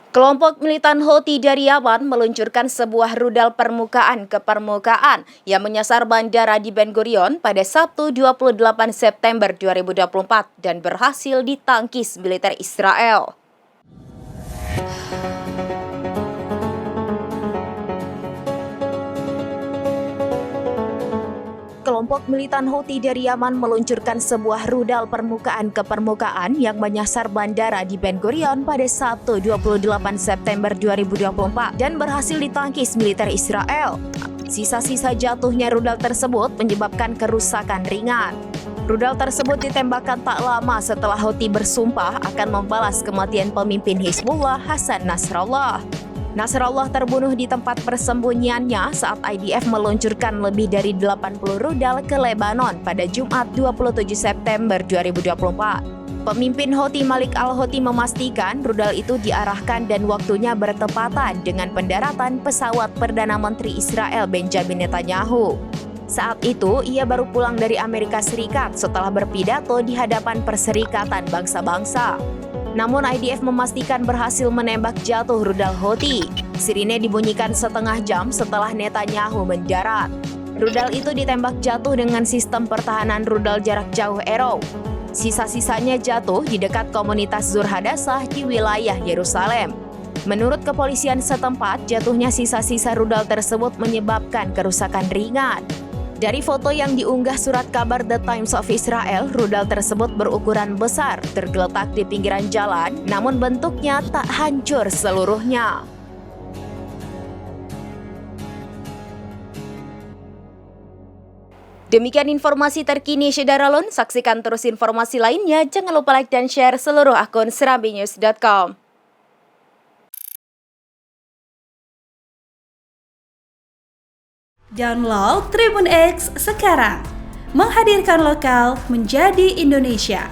Kelompok militan Houthi dari Yaman meluncurkan sebuah rudal permukaan ke permukaan yang menyasar bandara di Ben Gurion pada Sabtu 28 September 2024 dan berhasil ditangkis militer Israel. Kelompok militan Houthi dari Yaman meluncurkan sebuah rudal permukaan ke permukaan yang menyasar bandara di Ben Gurion pada Sabtu 28 September 2024 dan berhasil ditangkis militer Israel. Sisa-sisa jatuhnya rudal tersebut menyebabkan kerusakan ringan. Rudal tersebut ditembakkan tak lama setelah Houthi bersumpah akan membalas kematian pemimpin Hizbullah Hasan Nasrallah. Nasrallah terbunuh di tempat persembunyiannya saat IDF meluncurkan lebih dari 80 rudal ke Lebanon pada Jumat 27 September 2024. Pemimpin Houthi Malik al-Houthi memastikan rudal itu diarahkan dan waktunya bertepatan dengan pendaratan pesawat Perdana Menteri Israel Benjamin Netanyahu. Saat itu, ia baru pulang dari Amerika Serikat setelah berpidato di hadapan Perserikatan Bangsa-Bangsa. Namun IDF memastikan berhasil menembak jatuh rudal Houthi. Sirine dibunyikan setengah jam setelah Netanyahu mendarat. Rudal itu ditembak jatuh dengan sistem pertahanan rudal jarak jauh Arrow. Sisa-sisanya jatuh di dekat komunitas Zur Hadassah di wilayah Yerusalem. Menurut kepolisian setempat, jatuhnya sisa-sisa rudal tersebut menyebabkan kerusakan ringan. Dari foto yang diunggah surat kabar The Times of Israel, rudal tersebut berukuran besar, tergeletak di pinggiran jalan, namun bentuknya tak hancur seluruhnya. Demikian informasi terkini Syederalun, saksikan terus informasi lainnya, jangan lupa like dan share seluruh akun serambinews.com. Download Tribun X sekarang, menghadirkan lokal menjadi Indonesia.